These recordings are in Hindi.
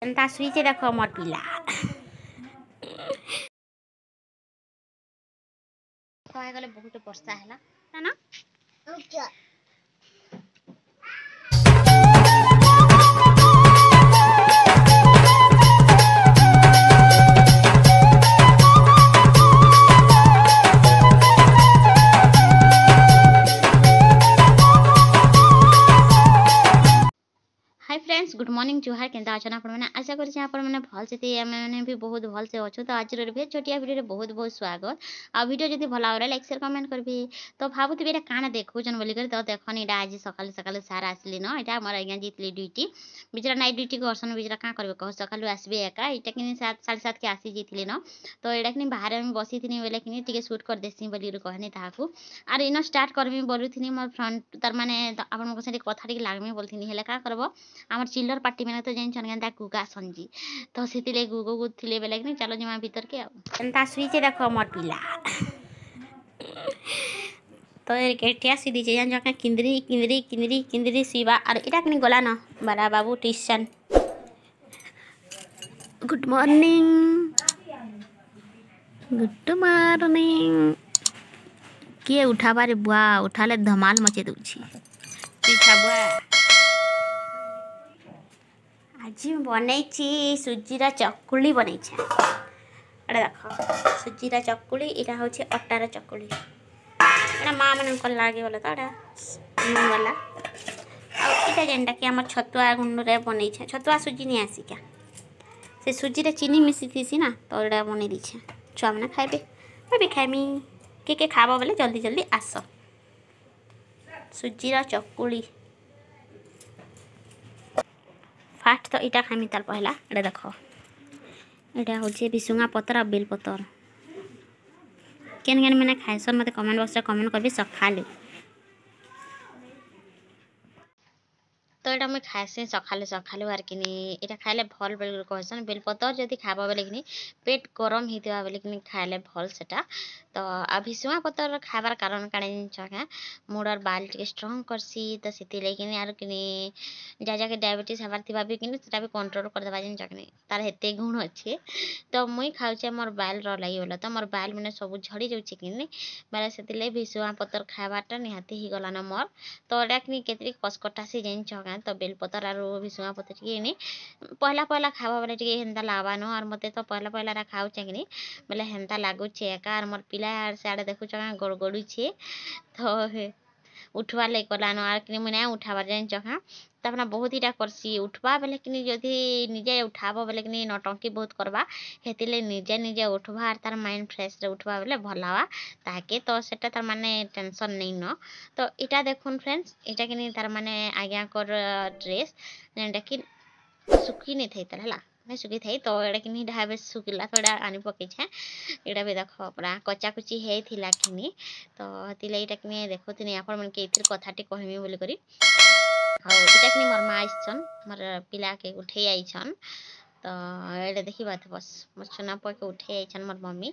एंता सुईचे देख मोर पिला गले बहुत वर्षा है ना हाय फ्रेंड्स गुड मॉर्निंग जुहार केंता अच्छा आप आशा करें भल से मैंने भी बहुत भल से अच्छे तो आज छोटिया वीडियो बहुत बहुत स्वागत आ वीडियो जब भल लगे लाइक शेयर कमेंट करी तो भावुथी ये काण देखुन बोलिक तो देखन यहाँ आज सका सका सार आसली न यहाँ मोर आज्ञा जीतली ड्यूटी बिचरा नाइट ड्यूटी करसन बिचरा क्या करेंगे कह सका आसबे एका यहाँ कि 7:30 के आसी जाइए न तो यहाँ कि बाहर बसी थी बोले कि सुट कर देसी बोली कहनी ताकू are in start Karmi बोलुनी more front तार मैंने आपन कथा लगमी बोलती है क्या करब आमर चिल्लर पार्टी मैंने तो जान क्या गुगा संजी तो से गुगो थे बेले कि चलो जमा भीतर के एंता सुईचे देख मोर पिला तो केटिया सीधी जान जगह किंदरी किंदरी किंदरी किंदरी सुईबा और इटा कि गला न बड़ा बाबू ट्यूशन गुड मॉर्निंग किए उठाबारे बुआ उठाले धमाल मचे दूची पीछा बुआ आज बनई सुजीरा चकुली बनई अरे देख सुजीरा चकुली यहाँ हूँ अटार चकुली एटा माँ मन लगे बोले तो यहाँ वाला आटा जेनटा कि आम छतुआ गुंडे बनई छतुआ सुजी नहीं आसी क्या से सुजी रे चीनी मिसी थी ना तो यहाँ बनई दीछे छुआ मैंने खाइबे मैं भी खाइमी के खाब बोले जल्दी जल्दी आस सुजीरा चकुली फास्ट तो इटा खामी तार पहला एटा देख यहाँ हूँ विसुंगा पतर और बेल पतर केन केन मैंने खाएसन मत कमेंट बॉक्स में कमेंट करी सकालू तो यहाँ मुझे खाएसी सकालू सकालू आर कि यहाँ खाइले भल बोल कहसन बेलपतर जदि खाब बोले कि पेट गरम होता बोले कि खाइले भल से तो आ भिसुआ पतर खाबार कारण काण क्या मुडर बाल टे स्ट्रंग करसी तो से आर कि जाके डायबिटीज हबार थी भी कि भी कंट्रोल करदेवा जान कि तार हेते गुण अच्छे तो मुई खाऊे मोर बाल लगी बोला तो मोर बाल मैंने सब झड़ी जाऊँगी कि बोले से भिसुआ पतर खाबाटा निहाती हो गलान मोर तो यहाँ कि केतरी कसकटा से जान तो बेलपतर आर भिसुआ पतर कि पहला पहला खावा बोले टे हेन्ता लावान और मत तो पहला पहला खाऊचे कि बोले हेन्ता लगुचे एका और मोर पिला सियाड़े देखुच गड़गड़ुचे तो उठवा लगे कलान आर कि मुझे उठाबार जान चका तो अपना बहुत ईटा करसी उठवा बोले कि जदि निजे उठाब बोले कि नटंकी बहुत करवा हेतिले निजे निजे उठवा और तार माइंड फ्रेश रे उठवा बोले भल हवा ताके तो सेटा तार माने टेंशन नहीं न तो इटा देखुन फ्रेंड्स इटा कि तार माने आज्ञा कर ड्रेस जेनटा कि सुखी नहीं थी तार है सुखी थी तो यहाँ कि ढाबे सुखिला तो यहाँ आनी पकई यहाँ भी देख पूरा कचाकुची होता कि तो यहाँ कि देखुनी आप कथाटी कहमी बोलिक यहाँ कि मोर माँ आईसन मोर पिला के उठे आईछन तो ये देखा थे बस मोर सोना पुआ के उठे आईछन मोर मम्मी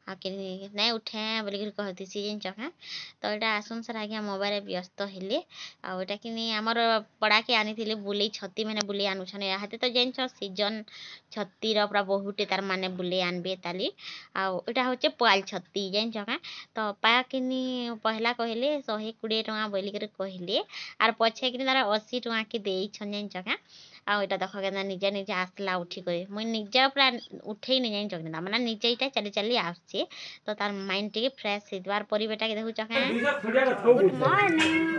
आके नहीं उठे बोलिक कहती सी जिन चका तो यहाँ आसन सर आज्ञा मोबाइल व्यस्त हेले आटा कि आमर पड़ा के आनी बुले छती मैंने बुले आनुछन यहाँ तो जान सीजन छतीर पूरा बहुटे तार माने बुले आनबे ताली आटा हूँ पाल छती जान चका तो पाकिनी पहला कहले 120 टଙ୍କା बोलिक कहले आर पछे कि तार 80 टଙ୍କା के देछन जान चका आटा देख के निजे निजे आसला उठिक मुझे निजे पूरा उठे नहीं जान चकना मैंने निजे इटा चली चली आसे तो तार माइंड टे फ्रेश हो परिवेटा के देखु चका गुड मॉर्निंग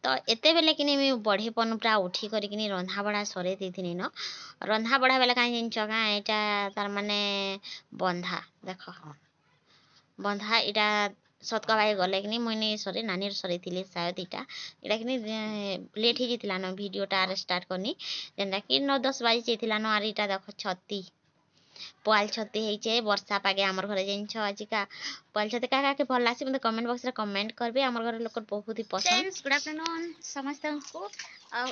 तो एते बेले कि बढ़ेपन पूरा उठी कर रंधा बढ़ा सरे थी न रंधा बढ़ा बेले कहीं जिन चका यहाँ तार माने बंधा देख बंधा यहाँ सतका भाई गले कि मुझे सरे नानी सरे थी शायद यहाँ कि लेट हो जाता न भिडटा स्टार्ट करनी जेनटा कि 9-10 बाजी जाइला न आर यहाँ देख छती पुआल छती है वर्षा पागे आमर घरे जाइछ आजिका पुआल छती क्या के भल लगे मतलब कमेंट बॉक्स रे कमेंट करबे आमर घर लोक बहुत ही पसंद गुड आफ्टरनून समस्त को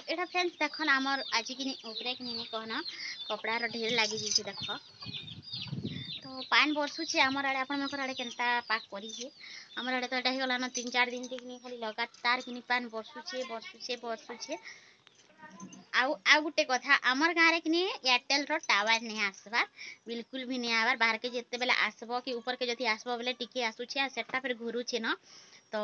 एटा फ्रेंड्स देखन आमर आज कि ऊपरे कि कहना कपड़ा ढेर लगी देख तो तो पान बरसुचे आमर आड़े आपण मकर आड़े केनता पाक करी छे आमर आड़े तो एटा हे गला न 3-4 दिन तक खाली लगातार किनी पान बरसुचे आउ गुटे कथा आमर गाँव रे किनी एयरटेल रो टावर नहीं आसबार बिल्कुल भी नहीं आबार बाहर के जेते बेले आसबो कि ऊपर के जति आसबो बेले टिके आसुछे सेटा फिर घुरुछे न तो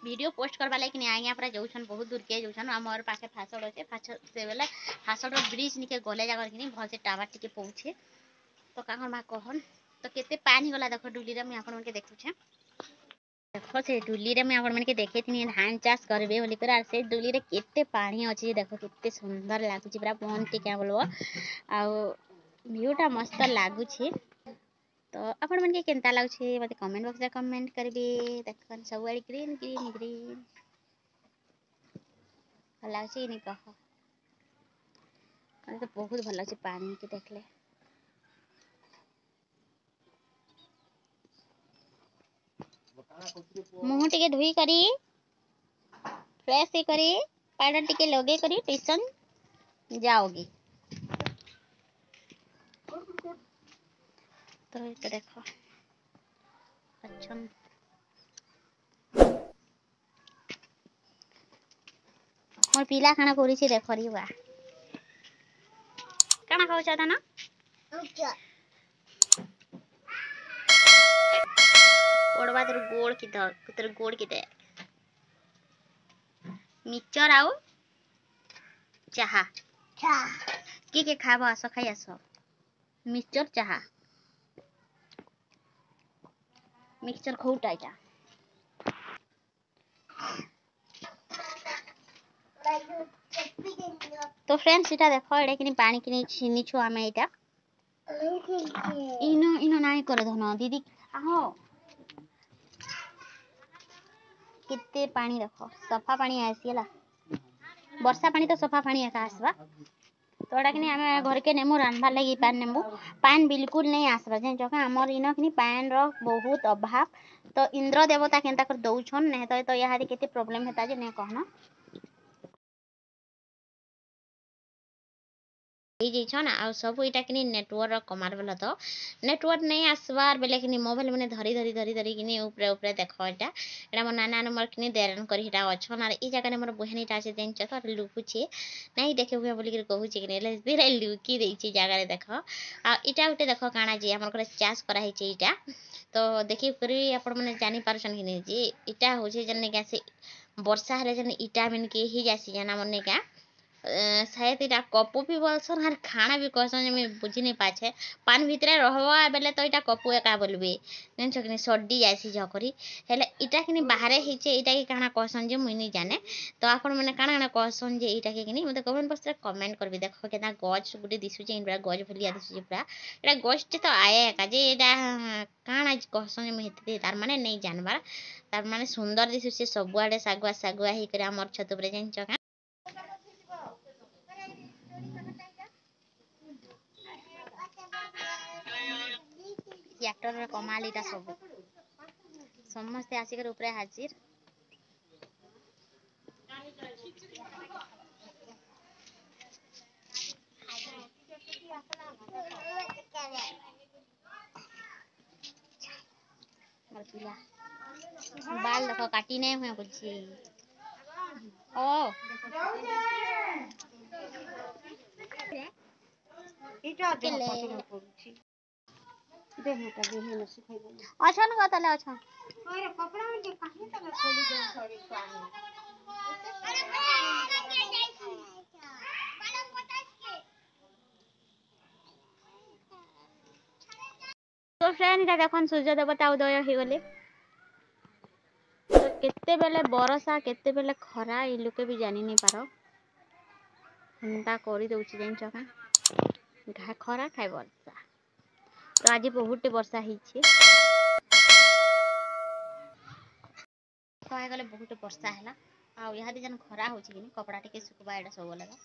वीडियो पोस्ट करबा लाइक नहीं आज्ञा पूरा जाऊन बहुत दूर के जाऊन आमर पाखे फासड़ अच्छे फासड़ से बेले फासड़ ब्रिज निके गले जाकर कि भल से टावर टिके पहुँचे तो का मा कहन तो केते पानी गला देख डुली रे मुई आपन मन के देखुछे देखो से डुली रे मुई आपन मन के देखे थिनी धान चाष करबे बोली कर से डुली रे केते पानी अछि देखो केते सुंदर लागुची पूरा मन टिका बोलबो आ व्यूटा मस्त लागुची तो आपण मन के केनता लागुछे मते कमेंट बॉक्स रे कमेंट करबे देखन सबवाड़ी ग्रीन ग्रीन ग्रीन लागुछे नि कह तो बहुत भल लागुछे पानी के देखले मुह टिके धुई करी फ्रेश ही करी पाउडर टिके लगे करी ट्यूशन जाओगी तो ये देखो अच्छा मोर पीला खाना करी छे देखो री बा काना खाउ छ ना ओडबा तोर गोड़ की दे मिक्सचर आउ चाहा के खाबो आस खाई आस मिक्सचर चाहा मिक्सचर खोटा इटा तो फ्रेंड्स इटा देखो एडे किनी पानी किनी छिनी छु आमे इटा इनो इनो नाई करे धन दीदी आहो कितने पानी देखो सफा पानी आसीला वर्षा पानी तो सफा पानी एका आसबा तोड़ा कि आम घर के नेमु रांधबार लगी पान नेमु पान बिल्कुल नहीं आसबा जेन जगह आमर इन कि पान रो बहुत अभाव तो इंद्र देवता केनता कर दउछन नहीं तो यहाँ केते प्रॉब्लम हेता जे नहीं कहना आ सब इटा कि नेटवर्क कमार बेला तो नेटवर्क नहीं आसबार बेले कि मोबाइल मैंने धरी धरी धरी धरी कि ऊपर ऊपर देख एटा मोर नाना नंबर कि देरन कर अच्छन और ई जगह मोर बहनीटा अच्छे देन तो लुकुचे नहीं देखे हुए बोलिक कहूचे कि लुकी देती जगह देख आ इटा गोटे देख काଣା जे आम चाष कराई इटा तो देखी कर मैंने जापार कि इटा हूँ जन से वर्षा हेले जन इटा मन के ही जासी जन मन क्या शायद इटा कपू भी बोलसन और खाना भी कहसन मैं बुझी नहीं पाछे पान भितरे रहबा बेले तो इटा कपू एका बोलबे जान छकनी सड्डी जासी जकरी हेले इटा किनी बाहर हिचे इटा के काना कहसन जे मुई नहीं जाने तो आपण माने काना काना कहसन जे इटा के किनी मते कमेंट बॉक्स रे कमेंट करबे देखो केना गज गुटे दिसु जे इनबरा गज भलिया दिसु जे पूरा एटा गज ते तो आए एका जे एटा काना कहसन जे मुई हेते तार माने नहीं जानबार तार माने सुंदर दिसु से सबुआडे सागुआ सागुआ ही करे हमर छत ऊपर जान चका ट्रैक्टर कमाल इटा सब समस्ते आसिकर ऊपर हाजिर बाल देखो काटी नहीं हुए कुछ ओ अच्छा न कहता अच्छा तो फ्रेंड इटा देखन सूर्य देवता उदय हो गले तो केते बेले बरसा केते बेले खरा ई लोके भी जानी नहीं पारो हंता करी दउची जान चका घा खरा खाय वर्षा तो आज बहुत वर्षा हिचे तो आए गले बहुत वर्षा हैला आ यहाँ जन खरा होची कि कपड़ा टिके सुखबा एटा सब लगा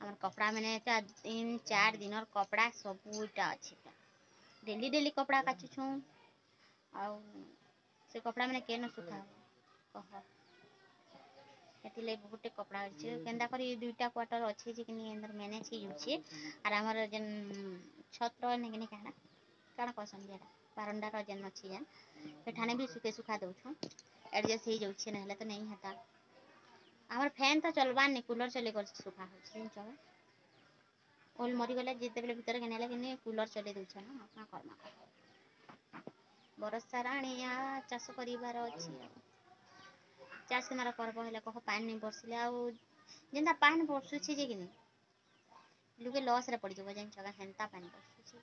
हमर कपड़ा मैंने 3-4 दिन कपड़ा सबूटा अच्छे डेली डेली कपड़ा काचु छु आ से कपड़ा मैंने केन सुखा कह बहुत कपड़ा अच्छे केन्दा कर दुईटा क्वार्टर अच्छे कि अंदर मैनेज ही और आमर जेन छत नहीं कहना କାଣା କହିସନ୍ ଏଟା ବାରଣ୍ଡାର ଯେନ୍ ଅଛି ଯେନ୍ ସେଠାନେ ବି ସୁଖେ ସୁଖା ଦଉଛୁଁ ଏଡ଼ଜଷ୍ଟ ହେଇଯାଉଛି ନହେଲେ ତ ନେଇ ହେତା ଆମର ଫ୍ୟାନ୍ ତ ଚଲବାର୍ ନି କୁଲର୍ ଚଲେଇ କରି ସୁଖା ହଉଛି ଜାଣିଛ ଓଲ୍ ମରିଗଲେ ଯେତେବେଳେ ଭିତରେ ନେଲେ କିନି କୁଲର୍ ଚଲେଇ ଦଉଛ ନା କାଣା କର୍ମା ବର୍ଷା ରାଣିଆ ଚାଷ କରିବାର ଅଛି ଆଉ ଚାଷ କେନାରା କରବ ହେଲେ କହ ପାଣି ନାଇଁ ବର୍ଷିଲେ ଆଉ ଯେନ୍ତା ପାଣି ବର୍ଷୁଛି ଯେ କିନି ଲୁକେ ଲସ୍ ରେ ପଡ଼ିଯିବ ଜାଣିଛ ହେନ୍ତା ପାଣି ବର୍ଷୁଛି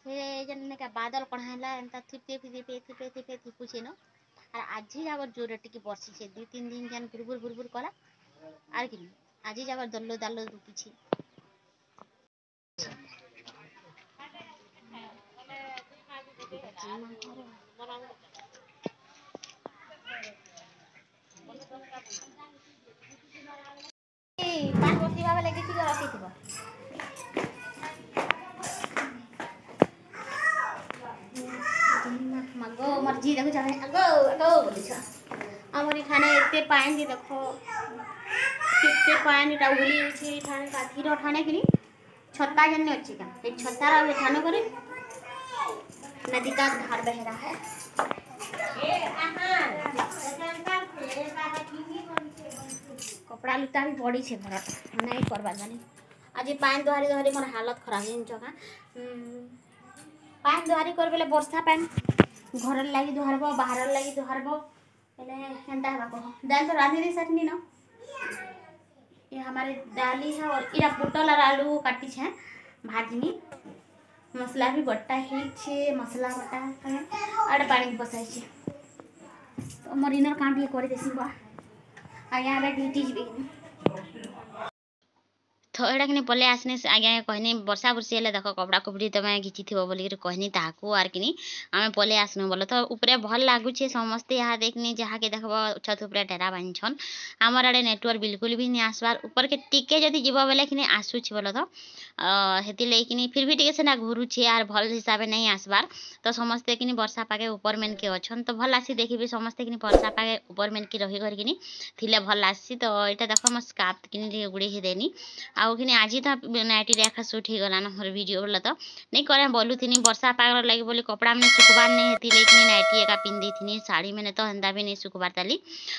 ସେ ଯେନ୍ନେକା ବାଦଲ କଣା ହେଲା ଏନ୍ତା ଥିପେ ଥିପୁଛି ନ আর আজি আবার জোরে টিকি বর্ষিছে 2-3 দিন যেন ভুরভুর করা আর কি আজি আবার দল্লো দাল্লো রুটিছি পাঁচ বসিবা বেলে কিছু রখিথিব মাগো মর্জি দেখো যাবে আগো আগো বলিছ আমার এখানে এতে পানি দি দেখো কেতে পানিটা উলি আছে এখানে কাঠির ঠানে কিনি छत्ता जन्ने अच्छी का एक छत्ता रहा उठाने करे नदी का धार बह रहा है कपड़ा लुटा भी पड़ी छे भरा नहीं करबा जानी आज पानी दोहारी दोहारी मोर हालत खराब है जगह पानी दोहारी कर बेले वर्षा पानी घर लगी दोहरबो बाहर लगी दोहरबो पहले हेंता हवा को दाल तो रांधी दे सकनी ना ये हमारे दाली है और इरा पोटल और आलू काटी छे भाजनी मसला भी बट्टा ही छे मसला बट्टा है और पानी बसाई छे तो मोर इनर काम भी कर देसी बा आ यहाँ ड्यूटी भी तो एटा कि पले आसने आज्ञा कहनी वर्षा बुर्षी हेल्ले देख कपड़ा कपड़ी तुम घिची बोलिक कहनी ताकू आर कि आम पले आसनु बोल तो उपरे भल लगुचे समस्ते यहाँ देखनी जहाँ के देखब छत उपरे डेरा बांधछन आमर आड़े नेटवर्क बिल्कुल भी नहीं आसबार ऊपर के टिके जदि जीव बेले कि आसूची बोल तो हेती लगी फिर भी टिके सेना घुरुचे आर भल हिसाब से नहीं आसबार तो समस्ते कि वर्षा पागे ऊपर मेन के अच्छन तो भल आसी देखी समस्ते कि वर्षा पागे ऊपर मेन की रही करके थिले भल आसी तो यहाँ देख मो स्कार्फ कि गुड़े ही देनी आउ कि आज तो नाइटी रेखा सुट हो गलान मोर वीडियो बोला तो नहीं करे बोलूनी वर्षा पाग लगे बोली कपड़ा मैंने सुखबार नहीं हेती लेकिन नाइटी एका पिंधि थी साड़ी मैंने तो हेन्ता भी नहीं सुखबार ताली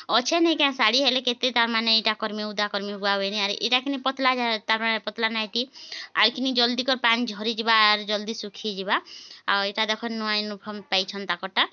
अच्छे नहीं क्या साड़ी हेले केते तार माने इटा करमी उदा करमी हुआ हुए नहीं इटा कि पतला तार पतला नाइटी आर कि जल्दी कर पानी झरी जा आर जल्दी सुखी जा आ इटा देख नुआ यूनिफॉर्म पाइछन ताकटा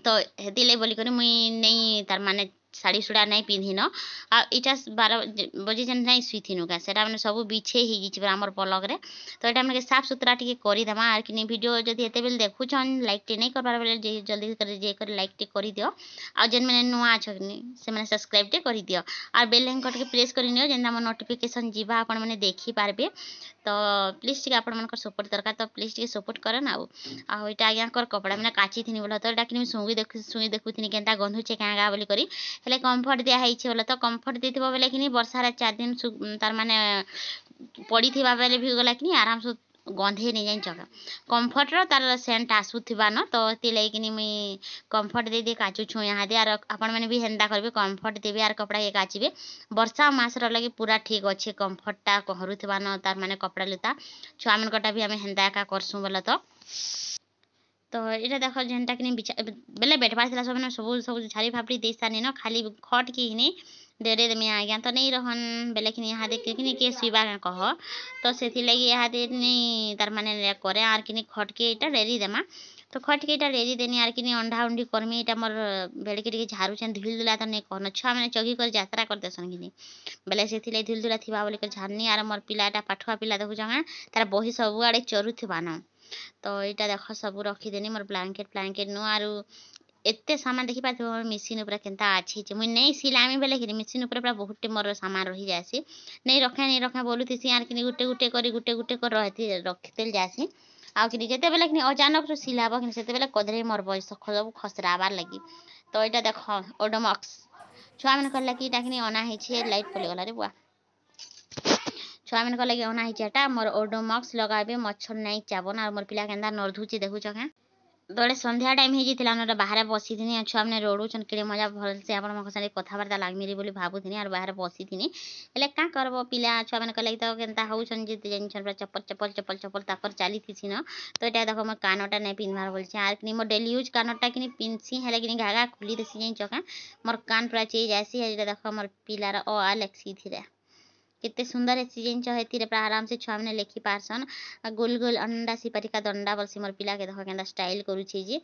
तो हेती ले बोली कर मुई नहीं तार माने शाड़ी सुड़ा नहीं पिंधिन आ इटा 12 बजे जेन नहीं सुईथिनु का सेटा मैंने सब बिछे ही गिछि आमर पलक रे तो एटा मैंने साफ सुथरा टिके करी देमा आर कि वीडियो जदि एते बेल देखुछन लाइक टे नहीं करबार बेले जल्दी कर जे कर लाइक टे करी दियो आ जेन मैंने नुआ अछनी से मैंने सब्सक्राइब टे करी दियो और बेल आइकन के प्रेस करी नियो जेन हमर नोटिफिकेशन जीवा आपण माने देखि पारबे तो प्लीज टिके आपण मानकर सपोर्ट दरकार तो प्लीज टिके सपोर्ट करन आ इटा आज्ञा कर कपड़ा मैंने काची थिनी बोला तो एटा कि सुई देखुथिनी केनता गंधुचे कागा बोली करी हेले कम्फर्ट दिया है बोले तो कम्फर्ट देती बोले कि वर्षार 4 दिन तार माने पड़ी थी बेले भी गला कि आराम से गंधे नहीं जान जगह कम्फर्टर तार सेंट आसूबा न तो ये लगे मुई कम्फर्ट दे काचु छुँ यहाँ दे आपण मैंने भी हेन्ता करेंगे कम्फर्ट देवे आर कपड़ा ये काचिबे वर्षा मासर लगे पूरा ठीक अच्छे कम्फर्टा कहरुवा न तार माने कपड़ा लुता छुआ मनकटा भी आम हेन्ता एका करसुँ बोले तो ये देख जेनटा कि बेले बैठबार था सब सब सब झाड़ी फापड़ी दे सानी न खाली खट कि नहीं डेरे देमी आज्ञा तो नहीं रहन बेले कि यहाँ देख कि किए शुवा कह तो से लगे यहाँ दे नहीं तार माने करे आर कि खट के यहाँ डेरी देमा तो खट के यहाँ डेरी देनी आर कि अंडा उंडी करमी यहाँ मोर बेड़े झाड़ुचे धुल धुला तो नहीं कहन छुआ मैंने चगी कर यात्रा करदेसन कि बेले से धुल धुला थी बोलिक झाड़नी आर मोर पिलाटा पाठुआ पिला देखु जगह तार बही सब आड़े चरुवा न तो यहाँ देख सब रखीदेनी मोर ब्लांकेट नु आरु एते सामान देखी पाथ मेसीन पूरा केनता अच्छी मुझे नहीं सिलामी बेले कि मेसीन पूरा बहुत मोर सामान रही जासी नहीं रखे बोलूथी यार कि गुटे गुटे कर रखिते जासी आउ कि जिते बेले कि अचानक सिलाब कि बेले कदरे मोर बयस सब खसराबार लगी तो यहाँ देख ओडोमक्स छुआ मैंने कहला कि कि अना है लाइट पलगला रे बुआ छुआ मन लगे अना हिटा मोर ओडोमक्स लगाबे मच्छर नहीं चाबन और मोर पिला केन्दा नर्धुची देखुच क्या ଦଳେ ସନ୍ଧ୍ୟା ଟାଇମ୍ ହେଇଯାଇଥିଲା ଆମେ ବାହାରେ ବସିଥିନି ଆଉ ଛୁଆମାନେ ରଡ଼ୁଛନ୍ କେଡ଼େ ମଜା ଭଲସେ ଆପଣମାନଙ୍କ ସାଙ୍ଗେ କଥାବାର୍ତ୍ତା ଲାଗମିରି ବୋଲି ଭାବୁଥିନି ଆର୍ ବାହାରେ ବସିଥିନି ହେଲେ କାଁ କରବ ପିଲା ଛୁଆମାନଙ୍କ ଲାଗି ତ କେନ୍ତା ହଉଛନ୍ ଯେ ଜାନିଛନ୍ ପୁରା ଚପଲ ଚପଲ ଚପଲ ଚପଲ ତାକର ଚାଲିଥିସି ନ ତ ଏଇଟା ଦେଖ ମୋ କାନଟା ନାଇଁ ପିନ୍ଧବାର ବୋଲଛେ ଆର୍ କିନି ମୋ ଡେଲି ୟୁଜ୍ କାନଟା କିନି ପିନ୍ଧସି ହେଲେ କିନି ଘାଘା ଖୁଲି ଦେସି ଜାନିଛ କାଁ ମୋର୍ କାନ ପୁରା ଚେଇ ଯାଏସି ଏଇଟା ଦେଖ ମୋର୍ ପିଲାର ଅ ଆ ଲେଖସି ଥିରେ କେତେ ସୁନ୍ଦର ହେସି ଜାନିଛ ହେଥିରେ ପୁରା ଆରାମସେ ଛୁଆମାନେ ଲେଖି ପାରସନ୍ ଆଉ ଗୋଲ ଗୋଲ ଅଣ୍ଡା ସିପାରିକା ଦଣ୍ଡା ବଲସି ମୋର୍ ପିଲାକେ ଦେଖ କେନ୍ତା ଷ୍ଟାଇଲ୍ କରୁଛେ ଯେ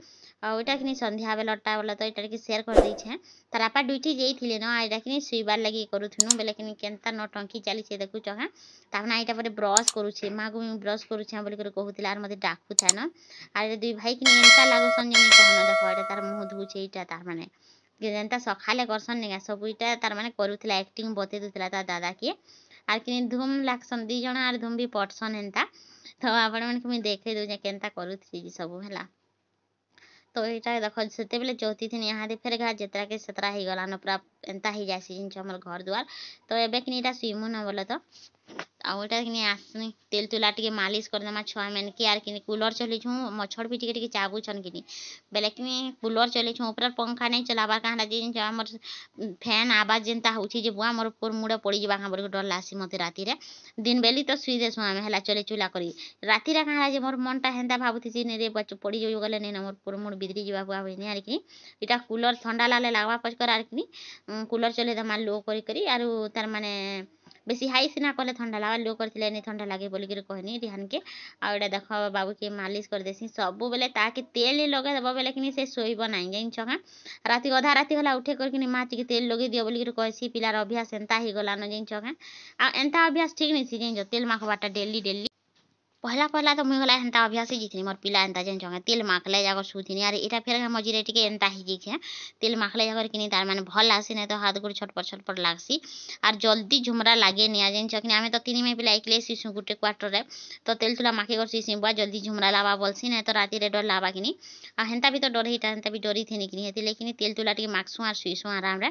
ଆଉ ଏଇଟା କିନି ସନ୍ଧ୍ୟା ବେଲଟା ବୋଲେ ତ ଏଇଟା ଟିକେ ସେୟାର କରିଦେଇଛେ ତାର ଆପା ଡ୍ୟୁଟି ଯାଇଥିଲେ ନ ଏଇଟା କିନି ଶୁଇବାର ଲାଗି କରୁଥିନୁ ବେଲେ କିନି କେନ୍ତା ନଟଙ୍କି ଚାଲିଛେ ଦେଖୁଛ କାଁ ତାମାନେ ଏଇଟା ପରେ ବ୍ରସ୍ କରୁଛେ ମାଆକୁ ମୁଁ ବ୍ରସ୍ କରୁଛେ ବୋଲିକରି କହୁଥିଲା ଆର୍ ମତେ ଡାକୁଥାଏ ନ ଆର୍ ଦୁଇ ଭାଇ କିନି ଏନ୍ତା ଲାଗୁସନ୍ ଯେ ମୁଇଁ କହନ ଦେଖ ଏଇଟା ତାର ମୁହଁ ଧୁଉଛେ ଏଇଟା ତାର ମାନେ ଯେନ୍ତା ସଖାଲେ କରସନ୍ ନିକା ସବୁ ଇଟା ତାର ମାନେ କରୁଥିଲା ଆକ୍ଟିଂ ବତେଇ ଦଉଥିଲା ତା ଦାଦାକେ ଆର୍ କିନି ଧୁମ୍ ଲାଗସନ୍ ଦି ଜଣ ଆର୍ ଧୁମ୍ ବି ପଟସନ୍ ଏନ୍ତା ତ ଆପଣମାନଙ୍କୁ ମୁଇଁ ଦେଖେଇ ଦଉଛେ କେନ୍ତା କରୁଥିଲି ସବୁ ହେଲା ତ ଏଇଟା ଦେଖ ସେତେବେଳେ ଯୋଉଥିଥିନି ଇହାଦେ ଫେର୍ ଘା ଯେତରାକେ ସେତରା ହେଇଗଲାନ ପୁରା ଏନ୍ତା ହେଇଯାଏସି ଜିନିଷ ଆମର ଘର ଦୁଆର ତ ଏବେ କିନି ଏଇଟା ଶୁଇମୁ ନ ବୋଲେ ତ ଆଉ ଏଇଟା କିନି ଆସନି ତେଲ ତୁଲା ଟିକେ ମାଲିସ କରିଦେମା ଛୁଆମାନକେ ଆର୍ କିନି କୁଲର୍ ଚଲେଇଛୁଁ ମଛଡ଼ ବି ଟିକେ ଟିକେ ଚାବୁଛନ୍ କିନି ବେଲେ କିନି କୁଲର୍ ଚଲେଇଛୁଁ ଉପରେ ପଙ୍ଖା ନାଇଁ ଚଲାବାର କାଁ ହେଲା ଯେ ଆମର ଫ୍ୟାନ୍ ଆବାଜ ଯେନ୍ତା ହଉଛି ଯେ ବୁଆ ମୋର ଉପର ମୁଣ୍ଡ ପଡ଼ିଯିବା କାଁ ବୋଲିକି ଡର ଲାଗ୍ସି ମତେ ରାତିରେ ଦିନ ବେଲି ତ ଶୁଇ ଦେସୁଁ ଆମେ ହେଲା ଚଲେଇ ଚୁଲା କରି ରାତିରେ କାଁ ହେଲା ଯେ ମୋର ମନଟା ହେନ୍ତା ଭାବୁଥିସି ନେରେ ପଡ଼ିଯାଉ ଗଲେ ନେଇ ମୋର ଉପର ମୁଣ୍ଡ ବିଦିରି ଯିବା ବୁଆ ହୁଏନି ଆରିକି ଇଟା କୁଲର୍ ଥଣ୍ଡା ଲାଗଲେ ଲାଗବା ପଚକର ଆରିକିନି କୁଲର୍ ଚଲେଇ ଦେମା ଲୋ କରି କରି ଆରୁ ତାର ମାନେ ବେଶୀ ହାଇ ସିନା କଲେ ଥଣ୍ଡା ଲାଗ୍ବା ଲୋ କରିଥିଲେ ନି ଥଣ୍ଡା ଲାଗେ ବୋଲିକିରି କହିନି ରିହାନ୍କେ ଆଉ ଏଇଟା ଦେଖ ବାବୁକେ ମାଲିସ କରିଦେସି ସବୁବେଲେ ତାକେ ତେଲ ଲଗେଇଦେବ ବେଲେ କିନି ସେ ଶୋଇବ ନାହିଁ ଜାନିଛ କାଁ ରାତି ଅଧା ରାତି ହେଲା ଉଠେଇ କରିକିନି ମା ଟିକେ ତେଲ ଲଗେଇ ଦିଅ ବୋଲିକିରି କହିସି ପିଲାର ଅଭ୍ୟାସ ଏନ୍ତା ହେଇଗଲାନ ଜାନିଛ କାଁ ଆଉ ଏନ୍ତା ଅଭ୍ୟାସ ଠିକ୍ ନାଇଁସି ଜାନିଛ ତେଲ ମାଖବାଟା ଡେଲି ଡେଲି ପହଲା ପହଲା ତ ମୁଇଁ ଗଲା ହେନ୍ତା ଅଭ୍ୟାସ ହେଇଯାଇଥିନି ମୋର୍ ପିଲା ଏନ୍ତା ଜାନିଛ କାଁ ତେଲ ମାଖଲେ ଯାକ ଶୁଥିନି ଆର୍ ଇଟା ଫେର୍ ମଝିରେ ଟିକେ ଏନ୍ତା ହେଇଯାଇଛେ ତେଲ ମାଖଲେ ଯାକର କିନି ତାର ମାନେ ଭଲ୍ ଲାଗ୍ସି ନାଇଁ ତ ହାତ ଗୋଡ଼ ଛଟପଟ ଛଟପଟ ଲାଗ୍ସି ଆର୍ ଜଲ୍ଦି ଝୁମରା ଲାଗେନି ଆ ଜାନିଛ କିନି ଆମେ ତ ତିନି ମାଇ ପିଲା ଏକଲେ ଶିଶୁ ଗୋଟେ କ୍ୱାର୍ଟରରେ ତ ତେଲ ତୁଲା ମାଖି କରସି ସିମ୍ବୁଆ ଜଲ୍ଦି ଝୁମରା ଲାଗ୍ବା ବୋଲସି ନାଇଁ ତ ରାତିରେ ଡର ଲାଗ୍ବା କିନି ଆଉ ହେନ୍ତା ବି ତ ଡର ହେଇଟା ହେନ୍ତା ବି ଡରିଥିନି କିନି ହେଥିର୍ଲାଗି କିନି ତେଲ ତୁଲା ଟିକେ ମାଖସୁଁ ଆର୍ ଶୁଇସୁଁ ଆରାମରେ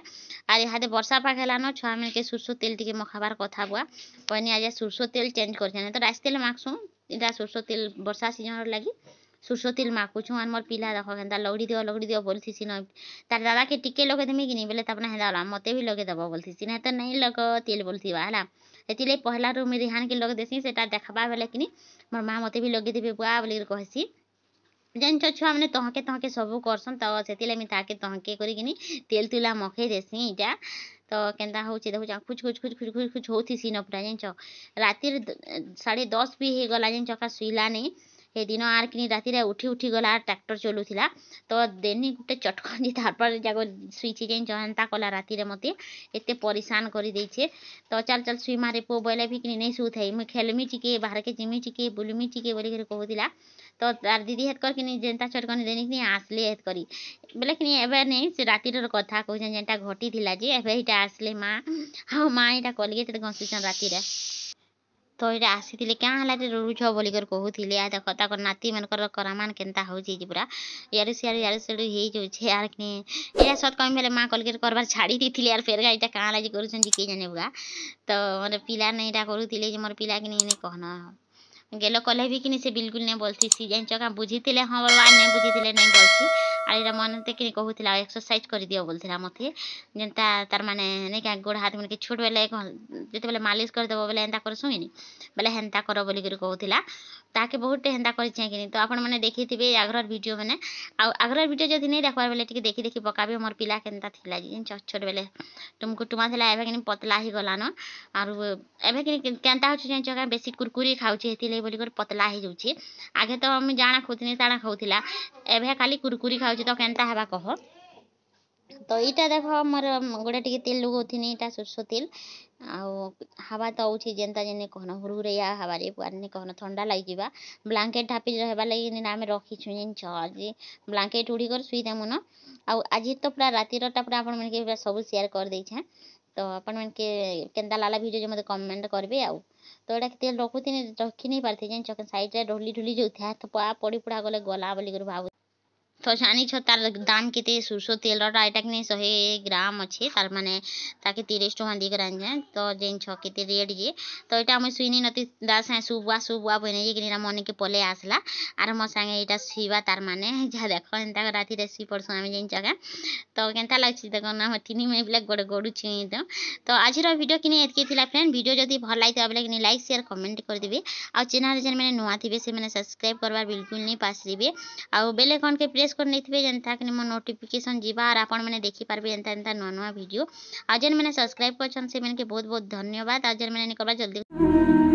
ଆର୍ ଇହାଦେ ବର୍ଷା ପାଗ ହେଲାନ ଛୁଆମାନକେ ସୁର୍ସୋ ତେଲ ଟିକେ ମଖାବାର କଥା ବୁଆ କହିନି ଆଜି ସୁର୍ସୋ ତେଲ ଚେଞ୍ଜ କରିଛେ ନାଇଁ ତ ରାଇସ୍ ତେଲ ମାଖସୁଁ ଇଟା ସୋରଷ ତେଲ ବର୍ଷା ସିଜନର ଲାଗି ସୋରଷ ତେଲ ମାଖୁଛୁଁ ଆର୍ ମୋର୍ ପିଲା ଦେଖ କେନ୍ତା ଲଗଡ଼ି ଦିଅ ବୋଲଥିସି ନ ତାର ଦାଦାକେ ଟିକେ ଲଗେଇଦେମି କିନି ବେଲେ ତାପରେ ହେନ୍ତା ହେଲା ମତେ ବି ଲଗେଇଦେବ ବୋଲଥିସି ନାଇଁ ତ ନାଇଁ ଲଗ ତେଲ ବୋଲଥିବା ହେଲା ହେଥିର୍ଲାଗି ପହଲାରୁ ମୁଇଁ ରିହାନ୍କେ ଲଗେଇ ଦେସି ସେଟା ଦେଖବା ବେଲେ କିନି ମୋର୍ ମା ମତେ ବି ଲଗେଇଦେବେ ବୁଆ ବୋଲିକିରି କହିସି ଜାନିଛ ଛୁଆମାନେ ତହକେ ତହକେ ସବୁ କରସନ୍ ତ ସେଥିର୍ଲାଗି ମୁଇଁ ତାହାକେ ତହକେ କରିକିନି ତେଲ ତୁଲା ମଖେଇ ଦେସି ଇଟା ତ କେନ୍ତା ହଉଛେ ଦେଖୁଛ ଖୁଚ୍ ହଉଥିସି ନ ପୁରା ଜାନିଛ ରାତିରେ 10:30 ବି ହେଇଗଲା ଜାନିଛ କାଁ ଶୁଇଲା ନେଇ ହେଦିନ ଆର୍ କିନି ରାତିରେ ଉଠି ଗଲା ଟ୍ରାକ୍ଟର ଚଲଉଥିଲା ତ ଦେନି ଗୋଟେ ଚଟକଣି ଯେ ତାରପରେ ଯାକ ଶୁଇଛି ଜାନିଛ ହେନ୍ତା କଲା ରାତିରେ ମତେ ଏତେ ପରିଶାନ କରିଦେଇଛେ ତ ଚାଲ ଚାଲ ଶୁଇମାରେ ପୁଅ ବୋଇଲେ ବି କିନି ନେଇ ଶୁଉଥାଇ ମୁଇଁ ଖେଲମି ଟିକେ ବାହାରକେ ଯିମି ଟିକେ ବୁଲମି ଟିକେ ବୋଲିକରି କହୁଥିଲା ତ ତାର ଦିଦି ହେତକର କିନି ଯେନ୍ତା ଚଟକଣି ଦେନି ଆସିଲେ ହେତକରି ବେଲେ କିନି ଏବେ ନେଇ ସେ ରାତିର କଥା କହୁଛନ୍ ଯେନ୍ଟା ଘଟିଥିଲା ଯେ ଏବେ ଏଇଟା ଆସିଲେ ମା ଆଉ ମା ଏଇଟା କଲଗେଟ୍ ଘଷୁଛନ୍ ରାତିରେ ତ ଏଇଟା ଆସିଥିଲେ କାଁ ହେଲା ଯେ ରଡ଼ୁଛ ବୋଲିକରି କହୁଥିଲେ ଆଉ ଦେଖ ତାଙ୍କର ନାତିମାନଙ୍କର କରାମାନ କେନ୍ତା ହଉଛି ଯେ ପୁରା ୟାଡ଼ୁ ସିଆଡ଼ୁ ହେଇଯାଉଛେ ଆର୍ କିନି ଏଇଟା ସତ କମି ବେଲେ ମା କଲଗେଟ୍ କରବାର ଛାଡ଼ି ଦେଇଥିଲେ ଆର୍ ଫେର୍ ଏଇଟା କାଁ ହେଲା ଯେ କରୁଛନ୍ ଯେ କିଏ ଜାନେ ବୁଆ ତ ମୋର ପିଲା ନେଇ ଏଇଟା କରୁଥିଲେ ଯେ ମୋର ପିଲା କିନି ନେଇ କହନ ଗେଲ କଲେ ବି କିନି ସେ ବିଲକୁଲ ନାଇଁ ବୋଲଥିସି ଜାନିଛ କାଁ ବୁଝିଥିଲେ ହଁ ବୋଲବା ନାଇଁ ବୁଝିଥିଲେ ନାଇଁ ବୋଲସି ଆର୍ ଏଇଟା ମନେ କିନି କହୁଥିଲା ଏକ୍ସରସାଇଜ କରିଦିଅ ବୋଲଥିଲା ମତେ ଯେନ୍ତା ତାର ମାନେ ନାଇଁ କାଁ ଗୋଡ଼ ହାତ ମାନେ ଛୋଟ ବେଲେ ଯେତେବେଲେ ମାଲିସ କରିଦେବ ବେଲେ ଏନ୍ତା କରି ଶୁଇନି ବେଲେ ହେନ୍ତା କର ବୋଲିକରି କହୁଥିଲା ତାକେ ବହୁତଟେ ହେନ୍ତା କରିଛେ କିନି ତ ଆପଣମାନେ ଦେଖିଥିବେ ଆଗର ଭିଡ଼ିଓ ମାନେ ଆଉ ଆଗର ଭିଡ଼ିଓ ଯଦି ନେଇ ଦେଖବାର ବେଲେ ଟିକେ ଦେଖି ଦେଖି ପକାବେ ମୋର ପିଲା କେନ୍ତା ଥିଲା ଯେ ଛୋଟ ବେଲେ ଟୁମକୁ ଟୁମା ଥିଲା ଏବେ କିନି ପତଲା ହେଇଗଲାନ ଆରୁ ଏବେ କିନି କେନ୍ତା ହଉଛି ଜାନିଛ କାଁ ବେଶୀ କୁରକୁରି ଖାଉଛି ହେଥିର୍ଲାଗି ବୋଲିକରି ପତଲା ହେଇଯାଉଛି ଆଗେ ତ ମୁଇଁ ଜାଣା ଖାଉଥିନି ତାଣା ଖାଉଥିଲା ଏବେ ଖାଲି କୁରକୁରି ଖାଉଛି ତ କେନ୍ତା ହେବା କହ ତ ଏଇଟା ଦେଖ ମୋର ଗୋଟେ ଟିକେ ତେଲ ଲଗଉଥିନି ଏଇଟା ସୋରଷ ତେଲ ଆଉ ହାୱା ତ ଆଉଛି ଯେନ୍ତା ଯେନେ କହନ ହୁରହୁରିଆ ହାୱାରେ ପୁଆନେ କହନ ଥଣ୍ଡା ଲାଗିଯିବା ବ୍ଲାଙ୍କେଟ୍ ଢାପି ରହିବାର ଲାଗି ଆମେ ରଖିଛୁ ଜାନିଛ ଆଜି ବ୍ଲାଙ୍କେଟ୍ ଉଡ଼ିକରି ଶୁଇଦେମୁ ନ ଆଉ ଆଜି ତ ପୁରା ରାତିରଟା ପୁରା ଆପଣମାନକେ ପୁରା ସବୁ ସେୟାର କରିଦେଇଛେଁ ତ ଆପଣମାନକେ କେନ୍ତା ଲାଗଲା ଭିଡ଼ିଓ ଯେ ମୋତେ କମେଣ୍ଟ କରିବେ ଆଉ ତ ଏଇଟା ତେଲ ରଖି ନେଇ ପାରିଥି ଜାନିଛ ସାଇଡ଼ରେ ଢଲି ଢୁଲି ଯାଉଥାଏ ତ ପଡ଼ି ପୁଡ଼ା ଗଲେ ଗଲା ବୋଲିକରି ଭାବୁ तो जानिछ तार दाम केते सुरसो तेलटा एटा कि 100 ग्राम अच्छे तार माने ताके 30 टଙ୍କା दी कर आन तो जेन छ केते रेट जे तो एटा हम सुइनी नती दास सुबुआ बने जे कि मने के पले आसला आर मो संगे एटा सीवा तार माने जा देखो एंता राती रे सी परसो हम जेन जगह तो केनता लागछि देखो ना तीनी में ब्लैक गोडे गोडू छी तो आज वीडियो किने एतके थिला फ्रेंड वीडियो जदी भल लागिता बेले कि लाइक शेयर कमेंट कर दिबे आ चैनल जेन मैंने नुआ थिबे से मैंने सब्सक्राइब करबार बिल्कुल नहीं पास दिबे आ बेल आइकन के प्रेस कर नेथिबे जनता कि मो नोटिफिकेशन जीवा और आपण मैंने देखि पारबे एंता एंता नुआ वीडियो आ जेन मैंने सब्सक्राइब करछन से मैंने के बहुत बहुत धन्यवाद आ जेन मैंने करबा जल्दी